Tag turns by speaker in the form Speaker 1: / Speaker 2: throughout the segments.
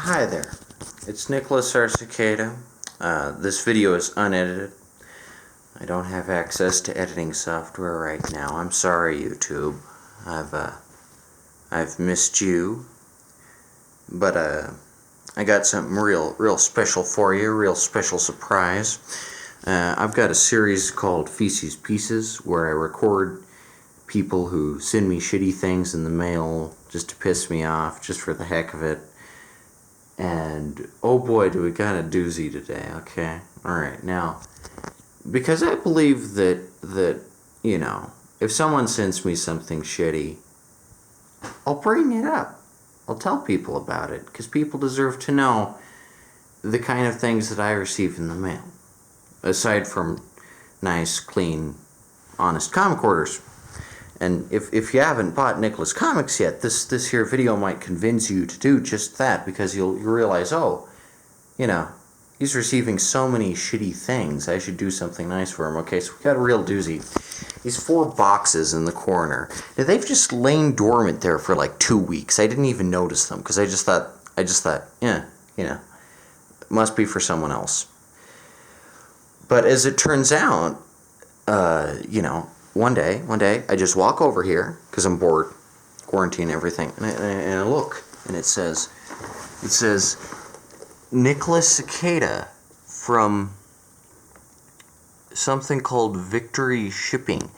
Speaker 1: Hi there, it's Nicholas our Cicada. This video is unedited. I don't have access to editing software right now. I'm sorry, YouTube. I've missed you, but I got something real special for you, real special surprise. I've got a series called Feces, Pieces, where I record people who send me shitty things in the mail just to piss me off, just for the heck of it. And oh boy, do we got a doozy today, okay? Alright, now, because I believe that, you know, if someone sends me something shitty, I'll bring it up. I'll tell people about it, because people deserve to know the kind of things that I receive in the mail. Aside from nice, clean, honest comic orders. And if you haven't bought Nicholas Comics yet, this here video might convince you to do just that, because you'll realize, oh, you know, he's receiving so many shitty things, I should do something nice for him. Okay, so we got a real doozy. These 4 boxes in the corner. Now, they've just lain dormant there for like 2 weeks. I didn't even notice them, because I just thought, yeah, you know, it must be for someone else. But as it turns out, you know, one day, I just walk over here, because I'm bored, quarantine, everything, and I look, and it says, Nicholas Cicada from something called Victory Shipping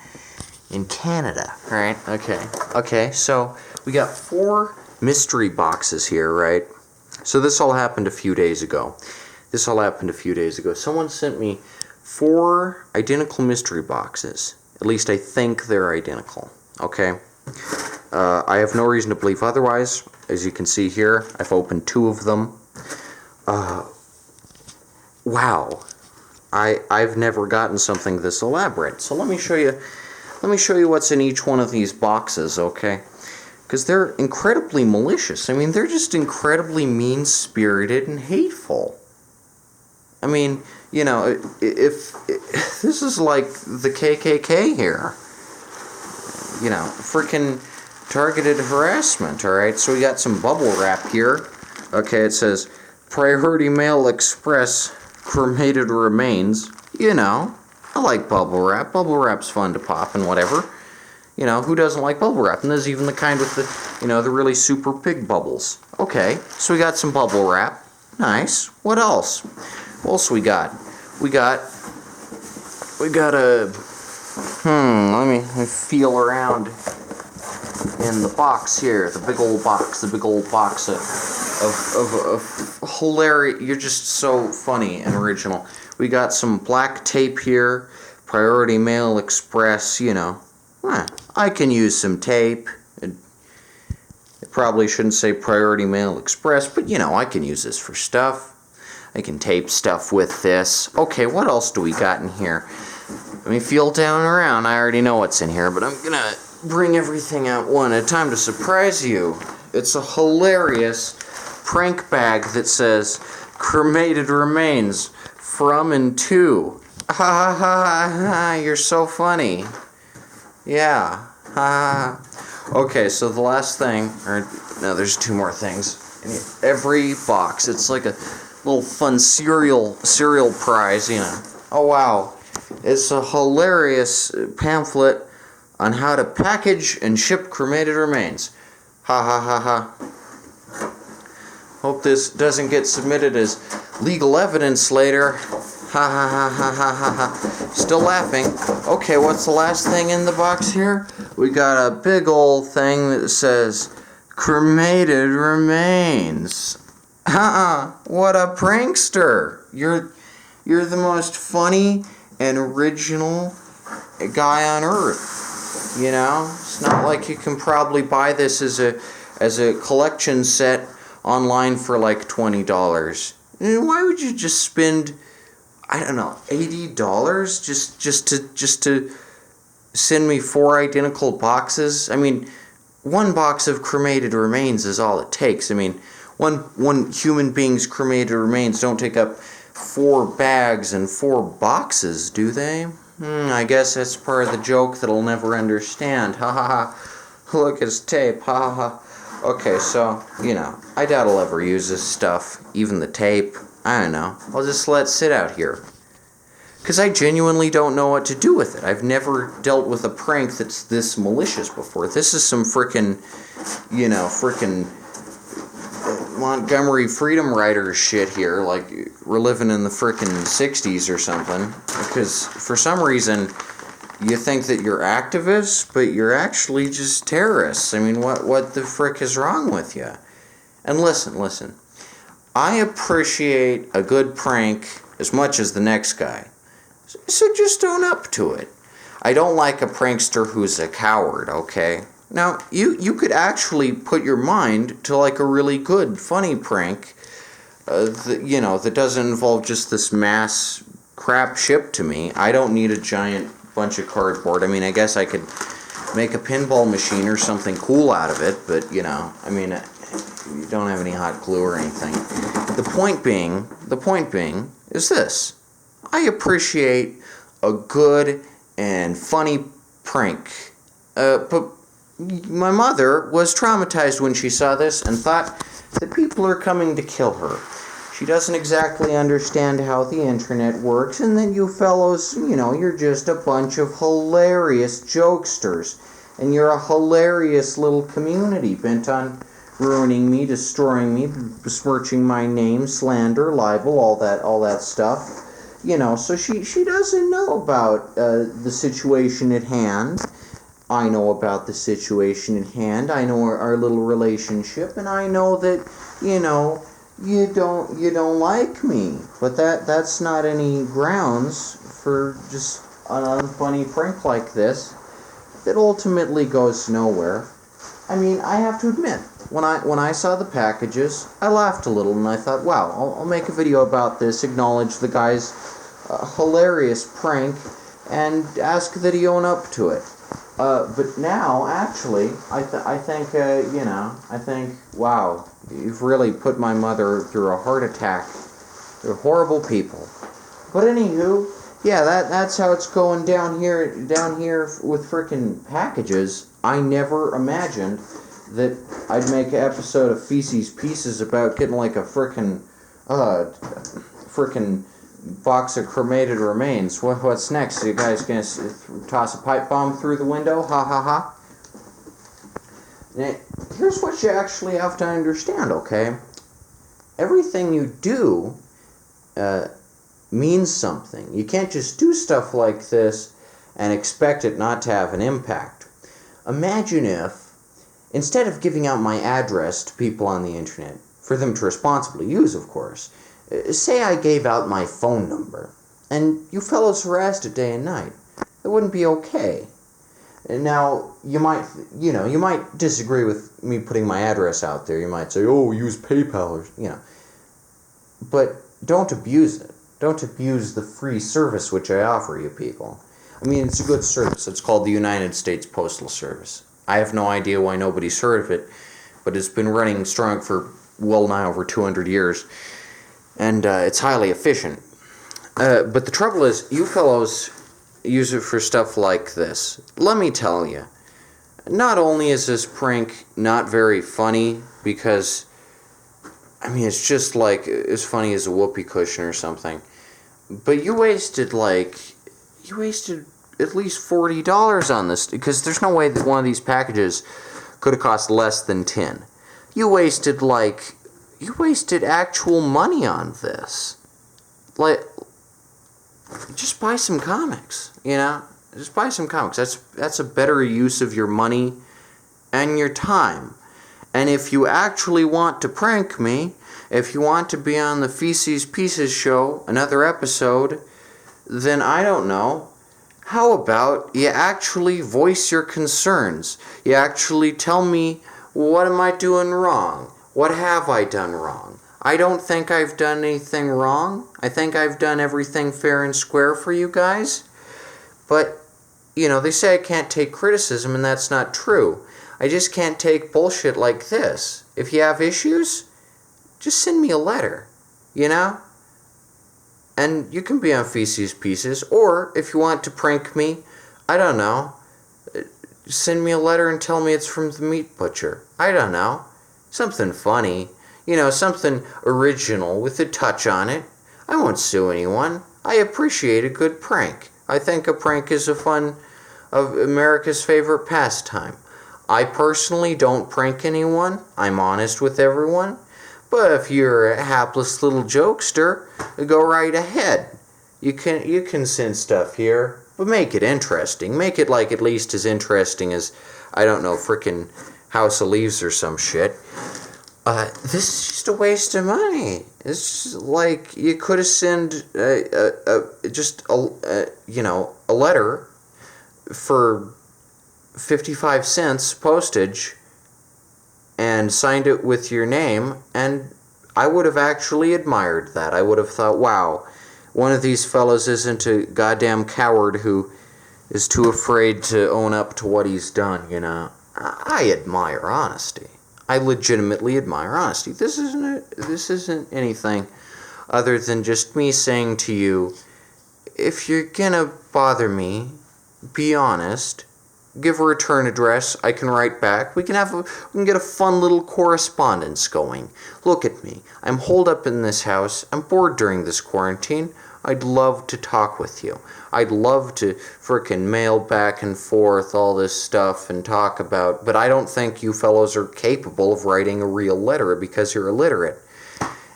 Speaker 1: in Canada, right? Okay, so we got 4 mystery boxes here, right? So this all happened a few days ago. Someone sent me 4 identical mystery boxes. At least I think they're identical, okay? I have no reason to believe otherwise. As you can see here, I've opened 2 of them. Wow. I've never gotten something this elaborate. So let me show you what's in each one of these boxes, okay? Because they're incredibly malicious. I mean, they're just incredibly mean-spirited and hateful. I mean, you know, if this is like the KKK here, you know, freaking targeted harassment, alright? So we got some bubble wrap here. Okay, it says, Priority Mail Express Cremated Remains. You know, I like bubble wrap. Bubble wrap's fun to pop and whatever. You know, who doesn't like bubble wrap? And there's even the kind with the, you know, the really super big bubbles. Okay, so we got some bubble wrap. Nice. What else? What else we got? We got a, let me feel around in the box here, the big old box of hilarious, you're just so funny and original. We got some black tape here, Priority Mail Express, you know, I can use some tape. It probably shouldn't say Priority Mail Express, but you know, I can use this for stuff. I can tape stuff with this. Okay, what else do we got in here? Let me feel down and around. I already know what's in here, but I'm gonna bring everything out one at a time to surprise you. It's a hilarious prank bag that says, Cremated Remains, from and to. Ha ha ha ha, you're so funny. Yeah, ha ha. Okay, so the last thing, or no, there's 2 more things. In every box, it's like a little fun cereal prize, you know. Oh wow, it's a hilarious pamphlet on how to package and ship cremated remains. Ha ha ha ha. Hope this doesn't get submitted as legal evidence later. Ha ha ha ha ha ha ha. Still laughing. Okay, what's the last thing in the box here? We got a big old thing that says Cremated Remains. What a prankster. You're the most funny and original guy on earth. You know, it's not like you can probably buy this as a collection set online for like $20. Why would you just spend, I don't know, $80 just to send me 4 identical boxes? I mean, 1 box of cremated remains is all it takes. I mean, one human being's cremated remains don't take up 4 bags and 4 boxes, do they? I guess that's part of the joke that I'll never understand. Ha ha ha. Look, it's tape. Ha ha ha. Okay, so, I doubt I'll ever use this stuff, even the tape. I don't know. I'll just let it sit out here. Because I genuinely don't know what to do with it. I've never dealt with a prank that's this malicious before. This is some frickin', Montgomery Freedom Riders shit here. Like, we're living in the frickin' 60s or something. Because for some reason, you think that you're activists, but you're actually just terrorists. I mean, what the frick is wrong with you? And listen. I appreciate a good prank as much as the next guy. So just own up to it. I don't like a prankster who's a coward, okay? Now, you could actually put your mind to like a really good, funny prank, that doesn't involve just this mass crap shipped to me. I don't need a giant bunch of cardboard. I mean, I guess I could make a pinball machine or something cool out of it, but, you don't have any hot glue or anything. The point being is this. I appreciate a good and funny prank. But my mother was traumatized when she saw this and thought that people are coming to kill her. She doesn't exactly understand how the internet works, and that you fellows, you're just a bunch of hilarious jokesters. And you're a hilarious little community bent on ruining me, destroying me, besmirching my name, slander, libel, all that stuff. So she doesn't know about the situation at hand. I know about the situation at hand. I know our little relationship, and I know that, you don't like me. But that's not any grounds for just an unfunny prank like this that ultimately goes nowhere. I mean, I have to admit, when I saw the packages, I laughed a little, and I thought, wow, I'll make a video about this, acknowledge the guy's hilarious prank, and ask that he own up to it. But now, actually, I think, wow, you've really put my mother through a heart attack. They're horrible people. But anywho, yeah, that's how it's going down here with frickin' packages. I never imagined that I'd make an episode of Feces Pieces about getting like a frickin' box of cremated remains. What's next? You guys gonna toss a pipe bomb through the window? Ha ha ha. Now, here's what you actually have to understand, okay? Everything you do means something. You can't just do stuff like this and expect it not to have an impact. Imagine if, instead of giving out my address to people on the internet, for them to responsibly use, of course, say I gave out my phone number, and you fellows harassed it day and night. It wouldn't be okay. Now, you might disagree with me putting my address out there. You might say, oh, use PayPal, or, But don't abuse it. Don't abuse the free service which I offer you people. I mean, it's a good service. It's called the United States Postal Service. I have no idea why nobody's heard of it, but it's been running strong for well nigh over 200 years. And it's highly efficient. But the trouble is, you fellows use it for stuff like this. Let me tell you, not only is this prank not very funny, because, it's just like as funny as a whoopee cushion or something, but you wasted at least $40 on this, because there's no way that one of these packages could have cost less than 10. You wasted actual money on this. Just buy some comics, Just buy some comics. That's a better use of your money and your time. And if you actually want to prank me, if you want to be on the Feces Pieces show, another episode, then I don't know. How about you actually voice your concerns? You actually tell me, what am I doing wrong? What have I done wrong? I don't think I've done anything wrong. I think I've done everything fair and square for you guys. But, they say I can't take criticism, and that's not true. I just can't take bullshit like this. If you have issues, just send me a letter, And you can be on Feces Pieces, or if you want to prank me, I don't know, send me a letter and tell me it's from the meat butcher. I don't know. Something funny. Something original with a touch on it. I won't sue anyone. I appreciate a good prank. I think a prank is of America's favorite pastime. I personally don't prank anyone. I'm honest with everyone. But if you're a hapless little jokester, go right ahead. You can send stuff here, but make it interesting. Make it like at least as interesting as, I don't know, frickin' House of Leaves or some shit. This is just a waste of money. It's just like you could have sent a letter for 55 cents postage and signed it with your name, and I would have actually admired that. I would have thought, wow, one of these fellows isn't a goddamn coward who is too afraid to own up to what he's done, I admire honesty. I legitimately admire honesty. This isn't anything other than just me saying to you, if you're gonna bother me, be honest. Give a return address. I can write back. We can get a fun little correspondence going. Look at me. I'm holed up in this house. I'm bored during this quarantine. I'd love to talk with you. I'd love to frickin' mail back and forth all this stuff and talk about, but I don't think you fellows are capable of writing a real letter because you're illiterate.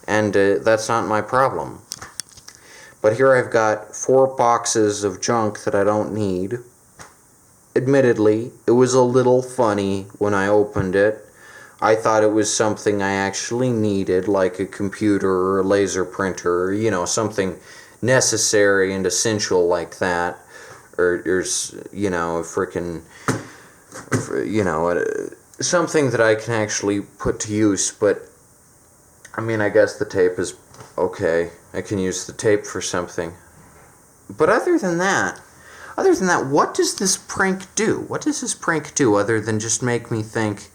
Speaker 1: And that's not my problem. But here I've got 4 boxes of junk that I don't need. Admittedly, it was a little funny when I opened it. I thought it was something I actually needed, like a computer or a laser printer, or, something necessary and essential like that. Or something that I can actually put to use. But, I guess the tape is okay. I can use the tape for something. But other than that, what does this prank do? What does this prank do other than just make me think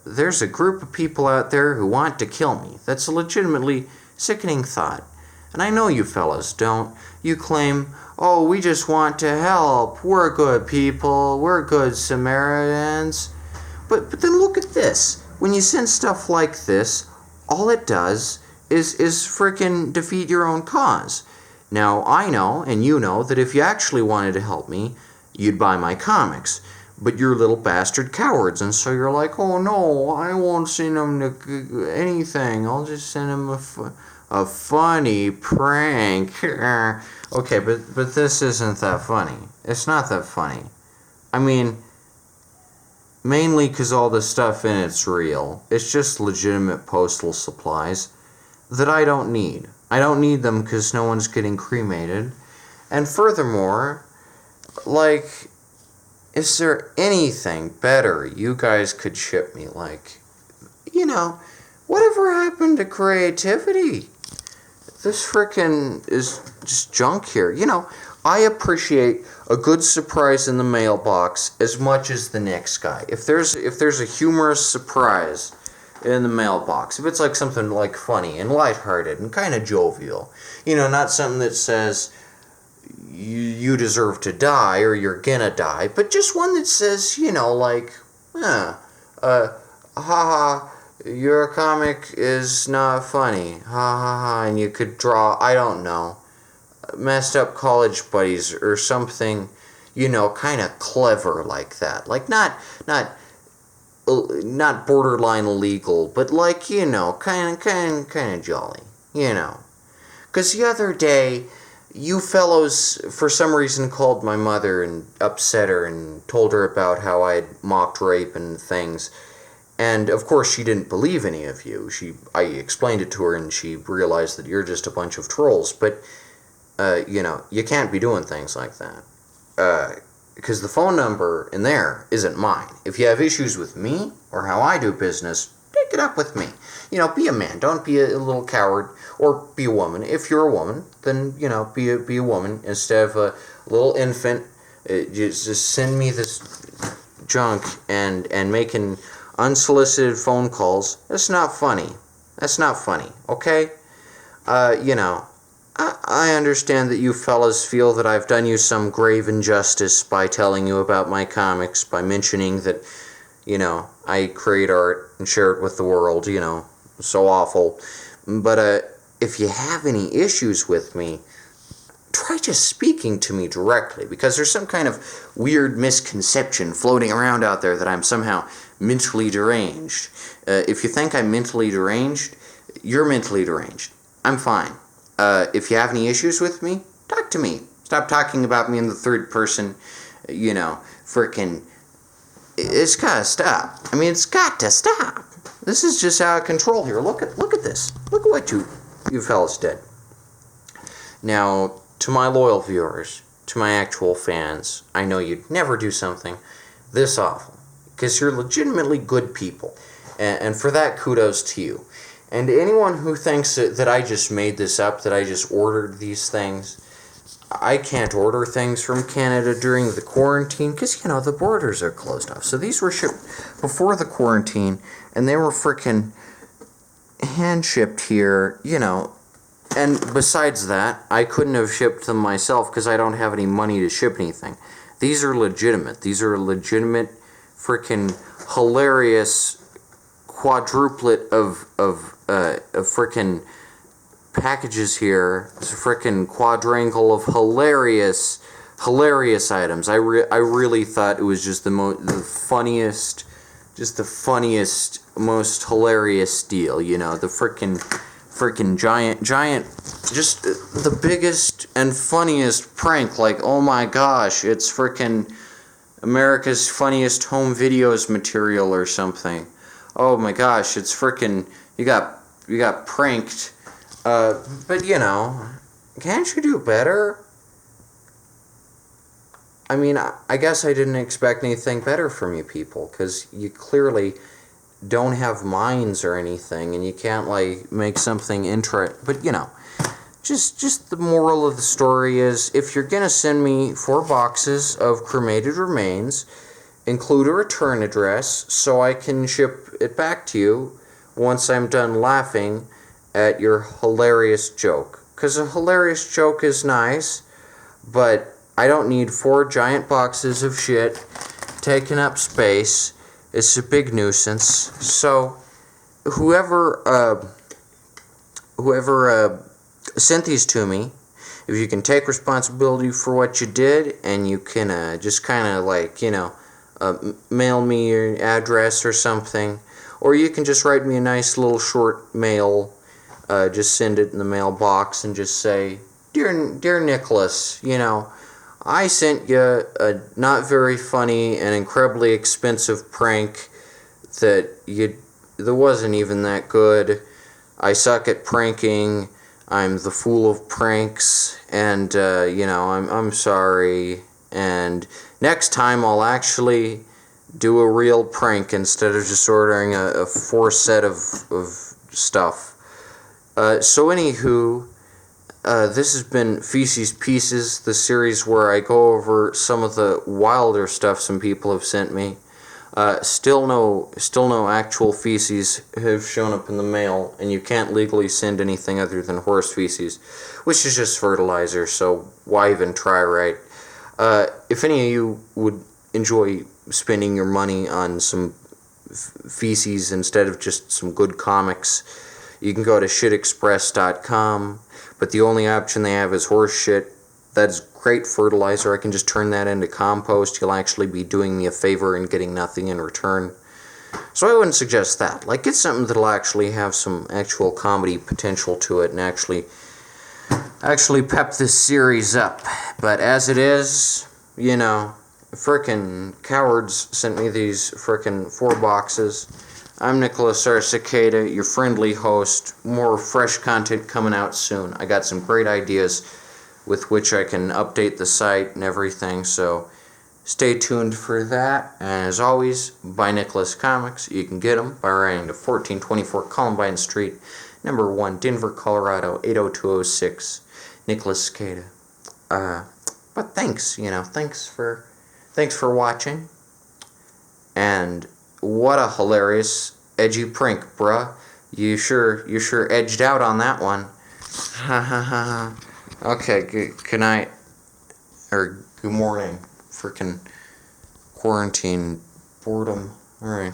Speaker 1: there's a group of people out there who want to kill me? That's a legitimately sickening thought. And I know you fellas don't. You claim, oh, we just want to help. We're good people. We're good Samaritans. But then look at this. When you send stuff like this, all it does is frickin' defeat your own cause. Now, I know, and you know, that if you actually wanted to help me, you'd buy my comics. But you're little bastard cowards, and so you're like, oh no, I won't send them anything. I'll just send them a funny prank. Okay, but this isn't that funny. It's not that funny. Mainly because all the stuff in it's real. It's just legitimate postal supplies that I don't need. I don't need them because no one's getting cremated. And furthermore, is there anything better you guys could ship me? Whatever happened to creativity? This frickin' is just junk here. I appreciate a good surprise in the mailbox as much as the next guy. If there's a humorous surprise in the mailbox, if it's like something like funny and lighthearted and kind of jovial, not something that says you deserve to die or you're gonna die, but just one that says, haha, your comic is not funny, ha ha ha, and you could draw, I don't know, messed up college buddies or something, kind of clever like that. Not borderline illegal, but kind of jolly, Because the other day, you fellows, for some reason, called my mother and upset her and told her about how I had mocked rape and things. And, of course, she didn't believe any of you. I explained it to her, and she realized that you're just a bunch of trolls. But, you can't be doing things like that. Because the phone number in there isn't mine. If you have issues with me or how I do business, take it up with me. Be a man. Don't be a little coward. Or be a woman. If you're a woman, then, be a woman instead of a little infant. Just send me this junk and making unsolicited phone calls. That's not funny. Okay? I understand that you fellas feel that I've done you some grave injustice by telling you about my comics, by mentioning that, I create art and share it with the world, so awful. But if you have any issues with me, try just speaking to me directly, because there's some kind of weird misconception floating around out there that I'm somehow mentally deranged. If you think I'm mentally deranged, you're mentally deranged. I'm fine. If you have any issues with me, talk to me. Stop talking about me in the third person, frickin'. It's gotta stop. I mean, it's got to stop. This is just out of control here. Look at this. Look at what you fellas did. Now, to my loyal viewers, to my actual fans, I know you'd never do something this awful, because you're legitimately good people, and for that, kudos to you. And anyone who thinks that I just made this up, that I just ordered these things, I can't order things from Canada during the quarantine, because, the borders are closed off. So these were shipped before the quarantine, and they were frickin' hand-shipped here, And besides that, I couldn't have shipped them myself because I don't have any money to ship anything. These are legitimate. These are legitimate, freaking hilarious quadruplet of freaking packages here. It's a freaking quadrangle of hilarious items. I really thought it was just the funniest, most hilarious deal. The freaking giant, just the biggest and funniest prank. Like, oh my gosh, it's freaking America's Funniest Home Videos material or something. Oh my gosh, it's freaking, you got pranked. But can't you do better? I mean, I guess I didn't expect anything better from you people, because you clearly don't have minds or anything, and you can't make something but just the moral of the story is, if you're gonna send me 4 boxes of cremated remains, include a return address so I can ship it back to you once I'm done laughing at your hilarious joke. Because a hilarious joke is nice, but I don't need 4 giant boxes of shit taking up space. It's a big nuisance. So, whoever sent these to me, if you can take responsibility for what you did, and you can just kind of mail me your address or something, or you can just write me a nice little short mail, just send it in the mailbox and just say, Dear Nicholas, I sent you a not very funny and incredibly expensive prank that wasn't even that good. I suck at pranking. I'm the fool of pranks, and I'm sorry. And next time I'll actually do a real prank instead of just ordering a 4 set of stuff. So anywho, this has been Feces Pieces, the series where I go over some of the wilder stuff some people have sent me. Still no actual feces have shown up in the mail, and you can't legally send anything other than horse feces, which is just fertilizer, so why even try, right? If any of you would enjoy spending your money on some feces instead of just some good comics, you can go to shitexpress.com, but the only option they have is horse shit. That's great fertilizer. I can just turn that into compost. You'll actually be doing me a favor and getting nothing in return. So I wouldn't suggest that. Get something that'll actually have some actual comedy potential to it and actually pep this series up. But as it is, frickin' cowards sent me these frickin' 4 boxes. I'm Nicholas R. Cicada, your friendly host. More fresh content coming out soon. I got some great ideas with which I can update the site and everything, so stay tuned for that. And as always, buy Nicholas Comics. You can get them by writing to 1424 Columbine Street, number 1, Denver, Colorado, 80206. Nicholas Cicada. But thanks, thanks for watching. And what a hilarious, edgy prank, bruh. You sure edged out on that one. Ha ha ha ha. Okay, good night. Or good morning. Freaking quarantine boredom. Alright.